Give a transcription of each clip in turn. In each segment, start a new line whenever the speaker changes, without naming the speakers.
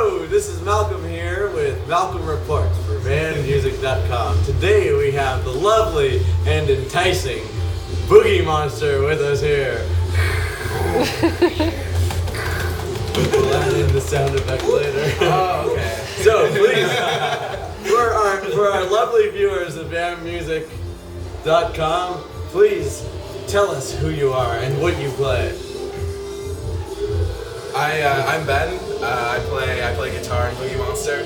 Hello, this is Malcolm here with Malcolm Reports for VanMusic.com. Today we have the lovely and enticing Boogie Monster with us here. We'll add in the sound effect later.
Oh, okay.
So please, for our lovely viewers of VanMusic.com, please tell us who you are and what you play.
I'm Ben. I play guitar in Boogie Monster.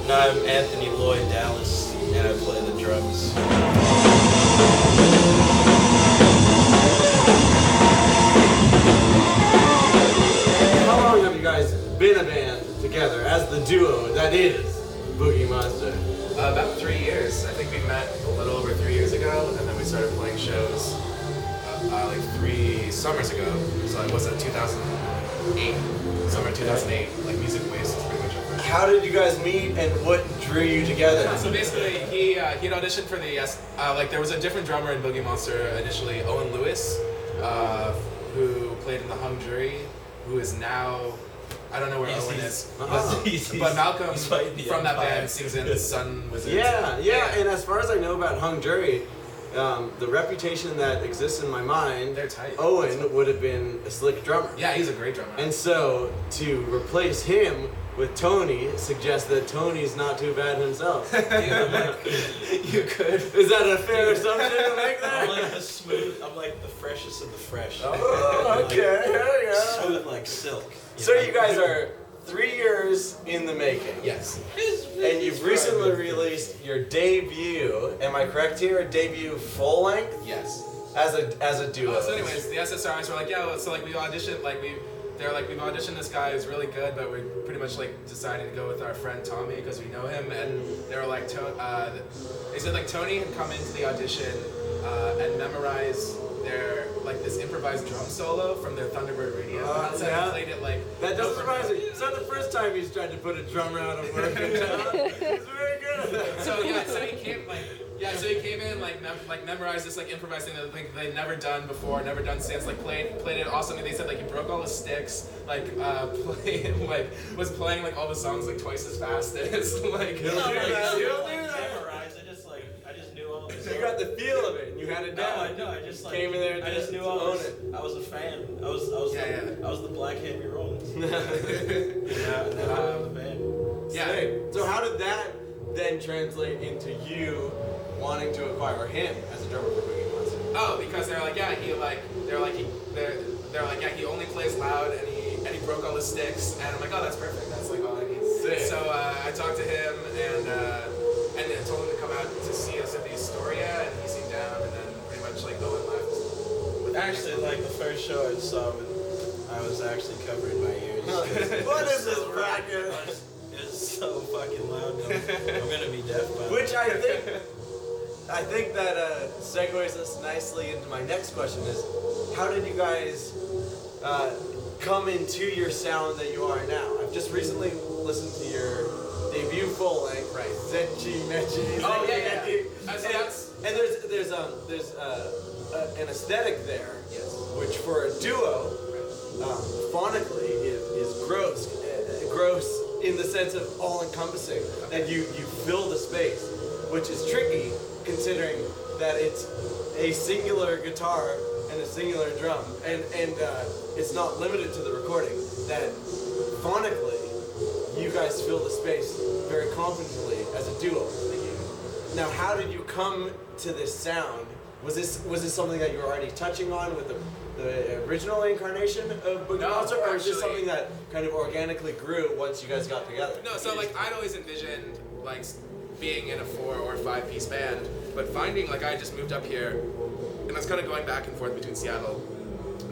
And I'm Anthony Lloyd Dallas, and I play the drums.
How long have you guys been a band together as the duo that is Boogie Monster?
About 3 years. I think we met a little over 3 years ago, and then we started playing shows like 3 summers ago. So it was 2008, summer 2008, like Music Waste is pretty much our first.
How did you guys meet and what drew you together?
So basically, he'd auditioned for the there was a different drummer in Boogie Monster initially, Owen Lewis, who played in the Hung Jury, who is now, I don't know where Owen is, but Malcolm from that band sings in Sun Wizards.
Yeah, and as far as I know about Hung Jury, the reputation that exists in my mind,
They're tight.
Owen would have been a slick drummer.
Yeah, he's a great drummer.
And so to replace him with Tony suggests that Tony's not too bad himself.
You could.
Is that a fair assumption to make
I'm
there?
like the smooth, I'm like the freshest of the fresh.
Oh, okay, there you go.
Smooth like silk.
So you guys are 3 years in the making.
Yes.
And you've recently released your debut, am I correct here? Debut full length
Yes.
as a duo.
So anyways, the SSRIs were like, yeah, so like we auditioned, we've auditioned this guy who's really good, but we're pretty much like deciding to go with our friend Tommy because we know him, and they were like, they said like Tony had come into the audition and memorize their like this improvised drum solo from their Thunderbird radio. So
yeah.
he played it like.
That doesn't surprise me. It's not the first time he's tried to put a drummer out of work in town. He's very good at that.
So he came in like memorized this like improvised thing that they'd never done before, never done since. Like played it awesome. They said like he broke all the sticks. Was playing like all the songs like twice as fast as like.
He'll do that.
Memorize. I just knew all this.
You got the feel of it, and you had it down.
No, I just like
Came in there
I just
to
knew all
own
this.
it.
I was a fan. I was the black heavy Rollins. And then I was the band.
Yeah.
Sick. So how did that then translate into you wanting to acquire him as a drummer for Boogie Monster?
Oh, because they're like, yeah, he only plays loud and he broke all the sticks, and I'm like, oh, that's perfect. That's like all I need.
Sick.
So I talked to him and then told him to come out to see us at the Astoria, and he seemed down, and then pretty much like Owen left.
Actually, like the first show I saw, I was actually covering my ears.
What is this bracket?
It's so fucking loud. I'm gonna be deaf by
Which I think that segues us nicely into my next question is, how did you guys come into your sound that you are now? I've just recently listened to your debut full length, right? Zenchi Mechi.
Oh yeah.
And there's an aesthetic there,
Yes.
which for a duo, phonically is gross in the sense of all-encompassing, that you fill the space, which is tricky considering that it's a singular guitar and a singular drum, and it's not limited to the recording, that phonically you guys fill the space very confidently as a duo. Now, how did you come to this sound? Was this something that you were already touching on with the original incarnation of Boogie Monster, or was this something that kind of organically grew once you guys got together?
No, so like I'd always envisioned like being in a 4 or 5 piece band, but finding like I just moved up here, and I was kind of going back and forth between Seattle,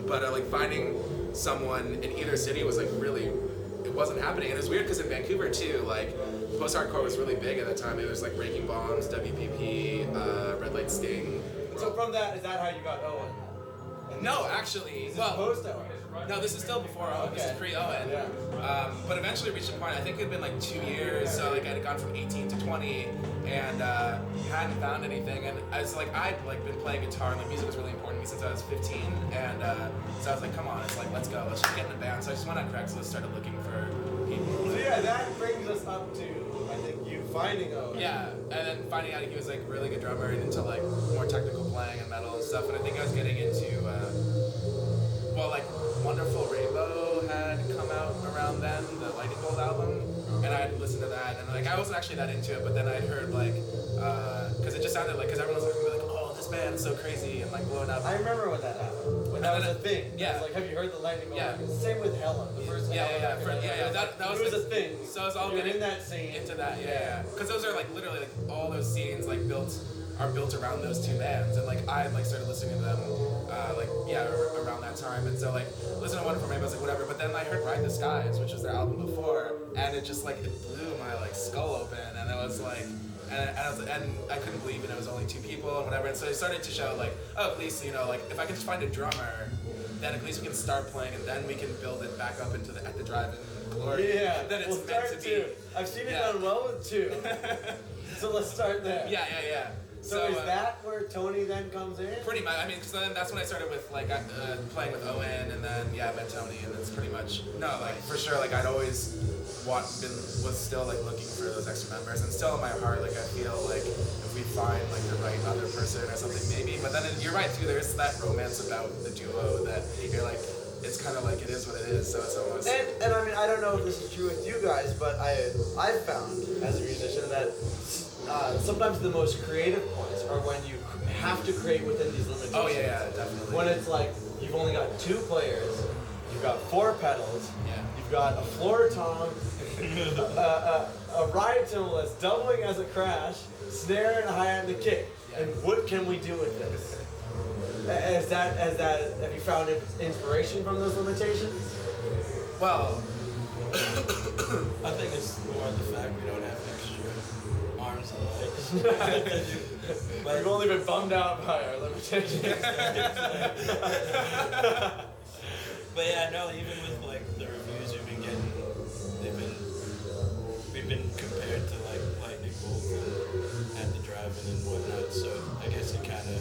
but like finding someone in either city was like really, it wasn't happening, and it was weird because in Vancouver too, like post-hardcore was really big at that time. It was like Breaking Bombs, WPP, Red Light Sting.
So from that, is that how you got Owen?
No, actually, well,
Post Owen.
no, this is still before Owen. This is pre-Owen.
Yeah.
But eventually reached a point. I think it had been like 2 years, so like I had gone from 18 to 20, and hadn't found anything. And I was like, I'd like been playing guitar, and like music was really important to me since I was 15. And so I was like, come on, it's like let's go, let's just get in a band. So I just went on Craigslist, started looking for people.
So yeah, that brings us up to I think you finding Owen.
Yeah, and then finding out he was like a really good drummer and into like more technical playing and metal and stuff. And I think I was getting into well, like Wonderful Rainbow had come out around then, the Lightning Bolt album, and I had listened to that, and like I wasn't actually that into it, but then I'd heard like, because it just sounded like, because everyone was looking at me like, oh, this band is so crazy and like blowing up.
I remember when that happened. When that was a thing.
Yeah.
It was like, have you heard the Lightning Bolt?
Yeah.
Same with Hella. The first Hella record.
That was
it was
like,
a thing.
So I was all
You're
getting
in that scene.
into that, yeah. Because those are like literally like all those scenes like are built around those two bands, and like I like started listening to them around that time, and so like listening to Wonderful Rainbow, I was like whatever, but then I heard Ride the Skies, which was their album before, and it just like it blew my like skull open, and it was like and I couldn't believe it was only 2 people and whatever, and so I started to show like, oh, at least like if I can just find a drummer, then at least we can start playing, and then we can build it back up into at the drive-in glory.
Yeah,
that it's
we'll
meant
start
to be.
2. I've seen it done well with 2. So let's start there.
Yeah.
So is that where Tony then comes in?
Pretty much. I mean, so then that's when I started with like playing with Owen, and then I met Tony, and it's pretty much like for sure. Like I'd always was still like looking for those extra members, and still in my heart, like I feel like if we find like the right other person or something, maybe. But then you're right too. There's that romance about the duo that you're like. It's kind of like it is what it is, so it's almost.
And I mean, I don't know if this is true with you guys, but I've found as a musician that sometimes the most creative points are when you have to create within these limitations.
Oh yeah, definitely.
When it's like you've only got 2 players, you've got 4 pedals, you've got a floor tom, a ride cymbal that's doubling as a crash, snare and a hi-hat and a kick. And what can we do with this? Have you found inspiration from those limitations?
Well,
I think it's more the fact we don't have extra arms and legs.
But we've only been bummed out by our limitations.
But yeah, no, even with like the reviews we've been getting, we've been compared to like Lightning Bolt at the drive-in and whatnot. So I guess it kind of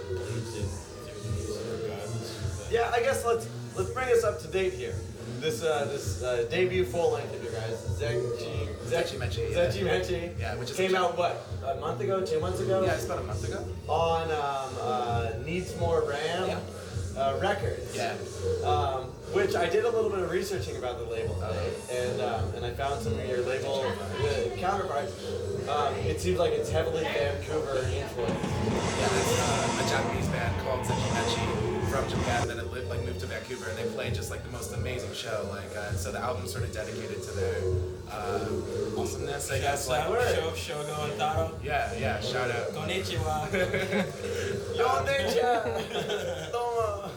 bleeds in through the music regardless. But
Yeah, I guess let's bring us up to date here. This debut full length of you guys,
Zetchi Mechi, yeah.
Zetchi Mechi.
Yeah, which is
came out what, a month ago, 2 months ago?
Yeah, it's about a month ago.
On Needs More RAM Records.
Yeah.
Which I did a little bit of researching about the label today, and I found some of your label counterparts. It seems like it's heavily Vancouver influenced.
Yeah, it's a Japanese band called Zetchi Mechi from Japan that moved to Vancouver, and they played just like the most amazing show. So the album's sort of dedicated to their awesomeness, I guess.
Shogo and Taro.
Yeah, shout out.
Konnichiwa.
Yo, Ninja! Domo!